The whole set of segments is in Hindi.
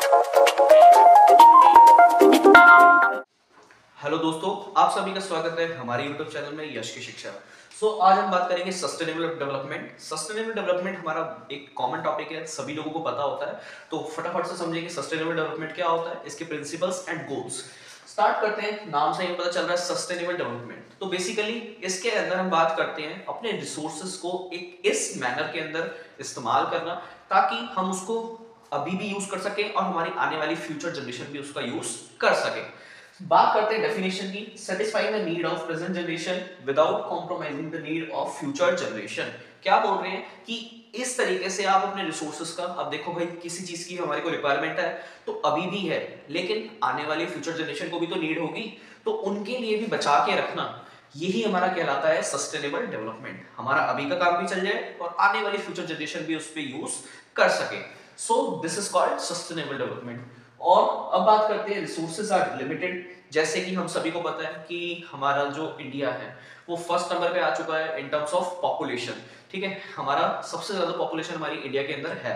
हेलो दोस्तों, आप सभी का स्वागत है हमारे YouTube चैनल में यश की शिक्षा। आज हम बात करेंगे सस्टेनेबल डेवलपमेंट। सस्टेनेबल डेवलपमेंट हमारा एक कॉमन टॉपिक है, सभी लोगों को पता होता है। तो फटाफट से समझेंगे सस्टेनेबल डेवलपमेंट क्या होता है, इसके प्रिंसिपल्स एंड गोल्स। स्टार्ट करते हैं, नाम से ही पता चल रहा है सस्टेनेबल डेवलपमेंट। तो बेसिकली इसके अंदर हम बात करते हैं अपने रिसोर्सेज को एक इस मैनर के अंदर इस्तेमाल करना ताकि हम उसको अभी भी यूज कर सकें और हमारी आने वाली फ्यूचर जनरेशन भी उसका यूज कर सके। बात करते हैं डेफिनेशन की, satisfying the need of present generation without compromising the need of future generation. क्या बोल रहे हैं कि इस तरीके से आप अपने रिसोर्सेज का, अब देखो भाई किसी चीज की हमारे को रिक्वायरमेंट है तो अभी भी है, लेकिन आने वाली फ्यूचर जनरेशन को भी तो नीड होगी, तो उनके लिए भी बचा के रखना, यही हमारा कहलाता है सस्टेनेबल डेवलपमेंट। हमारा अभी का काम भी चल जाए और आने वाली फ्यूचर जनरेशन भी उस पर यूज कर सके। So this is called sustainable development. और अब बात करते हैं रिसोर्सेज आर लिमिटेड। जैसे कि हम सभी को पता है कि हमारा जो इंडिया है वो फर्स्ट नंबर पे आ चुका है इन टर्म्स ऑफ पॉपुलेशन। ठीक है, हमारा सबसे ज्यादा पॉपुलेशन हमारी इंडिया के अंदर है।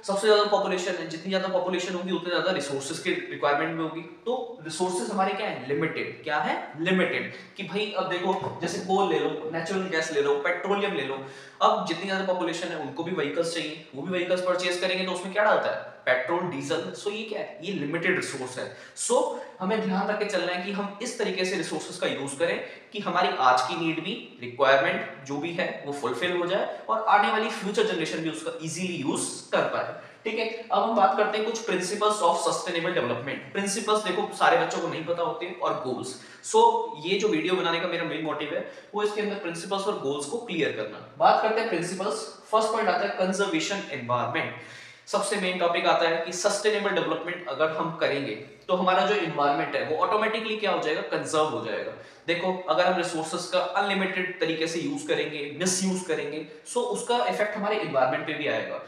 सबसे ज्यादा पॉपुलेशन है, जितनी ज्यादा पॉपुलेशन होगी उतनी ज्यादा रिसोर्सेज की रिक्वायरमेंट भी होगी। तो रिसोर्सेज हमारे क्या है, लिमिटेड। क्या है, लिमिटेड। कि भाई अब देखो, जैसे कोल ले लो, नेचुरल गैस ले लो, पेट्रोलियम ले लो। अब जितनी ज्यादा पॉपुलेशन है उनको भी व्हीकल्स चाहिए, वो भी व्हीकल्स परचेज करेंगे तो उसमें क्या डालता है, पेट्रोल, डीजल। ये क्या है, ये लिमिटेड रिसोर्स है। हमें ध्यान रख के चलना है कि हम इस तरीके से रिसोर्सेज का यूज करें कि हमारी आज की नीड भी, रिक्वायरमेंट जो भी है वो फुलफिल हो जाए और आने वाली फ्यूचर जनरेशन भी उसका इजीली यूज कर पाए। ठीक है, अब हम बात करते हैं कुछ principles of sustainable development. Principles देखो सारे बच्चों को नहीं पता होते, और गोल्स। ये जो वीडियो बनाने का मेरा मेन मोटिव है वो इसके अंदर प्रिंसिपल्स और गोल्स को क्लियर करना। बात करते हैं प्रिंसिपल्स। फर्स्ट पॉइंट आता है कंजर्वेशन एनवायरनमेंट। सबसे मेन टॉपिक आता है कि सस्टेनेबल डेवलपमेंट अगर हम करेंगे तो हमारा जो एनवायरनमेंट है वो ऑटोमेटिकली क्या हो जाएगा, कंजर्व हो जाएगा। देखो अगर हम रिसोर्सेज का अनलिमिटेड तरीके से यूज करेंगे, मिसयूज करेंगे, उसका इफेक्ट हमारे एनवायरनमेंट पे भी आएगा।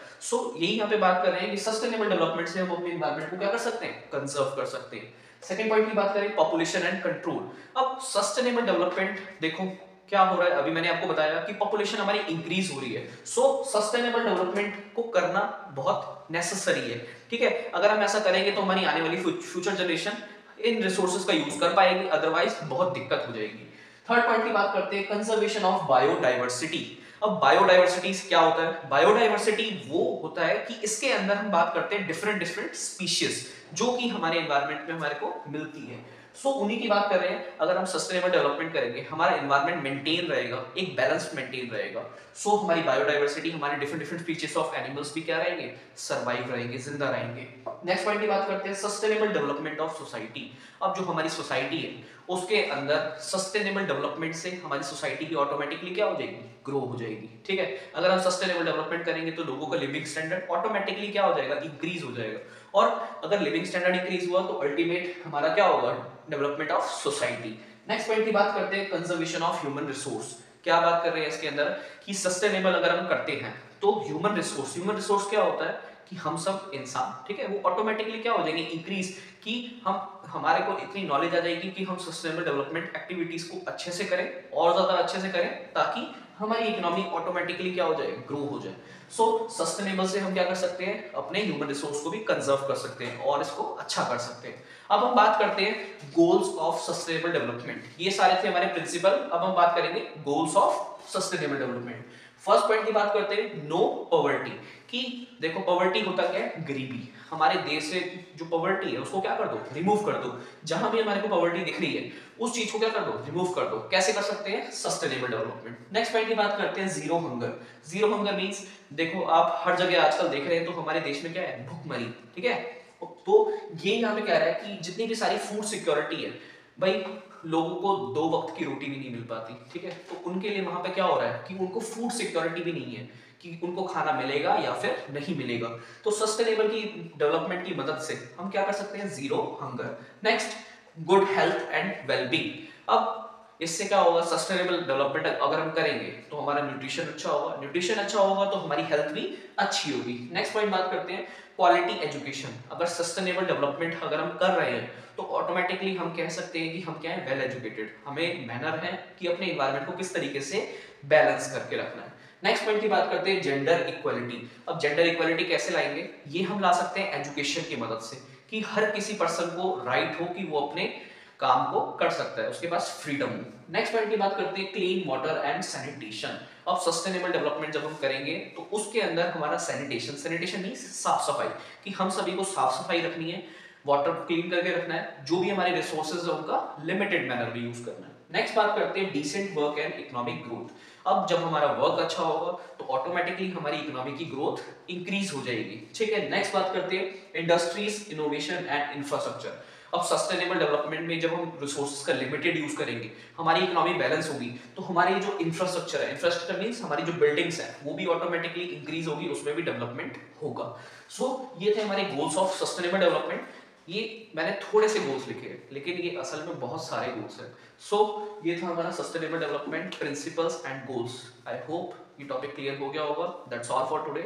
यही यहाँ पे बात कर रहे हैं कि सस्टेनेबल डेवलपमेंट से हम अपने एनवायरनमेंट को क्या कर सकते हैं, कंजर्व कर सकते हैं। सेकंड पॉइंट की बात करें, पॉपुलेशन एंड कंट्रोल। अब सस्टेनेबल डेवलपमेंट देखो क्या हो रहा है, अभी मैंने आपको बताया कि पॉपुलेशन हमारी इंक्रीज हो रही है। सस्टेनेबल डेवलपमेंट को करना बहुत नेसेसरी है। ठीक है, अगर हम ऐसा करेंगे तो हमारी आने वाली फ्यूचर जनरेशन इन रिसोर्सेज का यूज कर पाएगी, अदरवाइज बहुत दिक्कत हो जाएगी। थर्ड पॉइंट की बात करते हैं, कंजर्वेशन ऑफ बायोडाइवर्सिटी। अब बायोडाइवर्सिटी क्या होता है, बायोडाइवर्सिटी वो होता है कि इसके अंदर हम बात करते हैं डिफरेंट डिफरेंट स्पीशीज जो कि हमारे एनवायरनमेंट में हमारे को मिलती है। उन्हीं की बात कर रहे हैं। अगर हम सस्टेनेबल डेवलपमेंट करेंगे, हमारा एनवायरनमेंट मेंटेन रहेगा, एक बैलेंस मेंटेन रहेगा, हमारी बायोडाइवर्सिटी, हमारे different different species of animals भी क्या रहेंगे, सरवाइव रहेंगे, जिंदा रहेंगे। नेक्स्ट पॉइंट की बात करते हैं, सस्टेनेबल डेवलपमेंट ऑफ सोसाइटी। अब जो हमारी सोसाइटी है उसके अंदर सस्टेनेबल डेवलपमेंट से हमारी सोसाइटी की ऑटोमेटिकली क्या हो जाएगी, ग्रो हो जाएगी। ठीक है, अगर हम सस्टेनेबल डेवलपमेंट करेंगे तो लोगों का लिविंग स्टैंडर्ड ऑटोमेटिकली क्या हो जाएगा, इंक्रीज हो जाएगा। और अगर लिविंग स्टैंडर्ड इंक्रीज हुआ तो अल्टीमेट हमारा क्या होगा, development of society. Next point की बात करते हैं, कंजर्वेशन ऑफ ह्यूमन रिसोर्स। क्या बात कर रहे हैं इसके अंदर कि सस्टेनेबल अगर हम करते हैं तो ह्यूमन रिसोर्स क्या होता है कि हम सब इंसान, ठीक है, वो ऑटोमेटिकली क्या हो जाएंगे, इंक्रीज, कि हमारे को इतनी नॉलेज आ जाएगी कि हम सस्टेनेबल डेवलपमेंट एक्टिविटीज को अच्छे से करें, और ज्यादा अच्छे से करें, ताकि हमारी इकोनॉमी ऑटोमेटिकली क्या हो जाए, ग्रो हो जाए। सस्टेनेबल से हम क्या कर सकते हैं, अपने ह्यूमन रिसोर्स को भी कंजर्व कर सकते हैं और इसको अच्छा कर सकते हैं। अब हम बात करते हैं गोल्स ऑफ सस्टेनेबल डेवलपमेंट। ये सारे थे हमारे प्रिंसिपल। अब हम बात करेंगे goals of sustainable development. First point की बात करते हैं, नो पॉवर्टी। कि देखो पॉवर्टी होता क्या है, गरीबी। हमारे देश से जो पॉवर्टी है उसको क्या कर दो, रिमूव कर दो। जहां भी हमारे को पॉवर्टी दिख रही है उस चीज को क्या कर दो, रिमूव कर दो। कैसे कर सकते हैं, सस्टेनेबल डेवलपमेंट। नेक्स्ट पॉइंट की बात करते हैं, zero hunger. Zero hunger means देखो आप हर जगह आजकल देख रहे हैं तो हमारे देश में क्या है, भूखमरी। ठीक है, तो ये यहाँ पे कह रहा है कि जितनी भी सारी फूड सिक्योरिटी है, भाई लोगों को 2 वक्त की रोटी भी नहीं मिल पाती। ठीक है, तो उनके लिए वहां पे क्या हो रहा है कि उनको फूड सिक्योरिटी भी नहीं है कि उनको खाना मिलेगा या फिर नहीं मिलेगा। तो सस्टेनेबल की डेवलपमेंट की मदद से हम क्या कर सकते हैं, zero hunger. Next, good health and wellbeing. अब इससे क्या होगा, सस्टेनेबल डेवलपमेंट अगर हम करेंगे तो हमारा न्यूट्रिशन अच्छा होगा, न्यूट्रिशन अच्छा होगा तो हमारी हेल्थ भी अच्छी होगी। नेक्स्ट पॉइंट बात करते हैं, क्वालिटी एजुकेशन। अगर सस्टेनेबल डेवलपमेंट अगर हम कर रहे हैं तो ऑटोमेटिकली हम कह सकते हैं कि हम क्या है, वेल एजुकेटेड। हमें मैनर है कि अपने एनवायरनमेंट को किस तरीके से बैलेंस करके रखना है। नेक्स्ट पॉइंट की बात करते हैं जेंडर इक्वालिटी। अब जेंडर इक्वालिटी कैसे लाएंगे, ये हम ला सकते हैं एजुकेशन की मदद से, कि हर किसी पर्सन को राइट हो कि वो अपने काम को कर सकता है, उसके पास फ्रीडम हो। नेक्स्ट पॉइंट की बात करते हैं क्लीन वाटर एंड सैनिटेशन। अब सस्टेनेबल डेवलपमेंट जब हम करेंगे तो उसके अंदर हमारा सैनिटेशन, सैनिटेशन मींस साफ सफाई, कि हम सभी को साफ सफाई रखनी है, वाटर को क्लीन करके रखना है, जो भी हमारे रिसोर्सेज है उनका लिमिटेड मैनर में यूज करना है। नेक्स्ट बात करते हैं decent work and economic growth. अब जब हमारा वर्क अच्छा होगा तो ऑटोमेटिकली हमारी इकोनॉमी की ग्रोथ इंक्रीज हो जाएगी, ठीक है। नेक्स्ट बात करते हैं इंडस्ट्रीज, इनोवेशन एंड इंफ्रास्ट्रक्चर। अब सस्टेनेबल डेवलपमेंट में जब हम रिसोर्सेज का लिमिटेड यूज करेंगे, हमारी इकोनॉमी बैलेंस होगी, तो हमारी जो इंफ्रास्ट्रक्चर है, इंफ्रास्ट्रक्चर मींस हमारी जो बिल्डिंग्स है वो भी ऑटोमेटिकली इंक्रीज होगी, उसमें भी डेवलपमेंट होगा। सो ये थे हमारे गोल्स ऑफ सस्टेनेबल डेवलपमेंट। ये मैंने थोड़े से गोल्स लिखे हैं, लेकिन ये असल में बहुत सारे गोल्स हैं। सो ये था हमारा sustainable development principles and goals. I hope ये टॉपिक क्लियर हो गया होगा। That's all for today.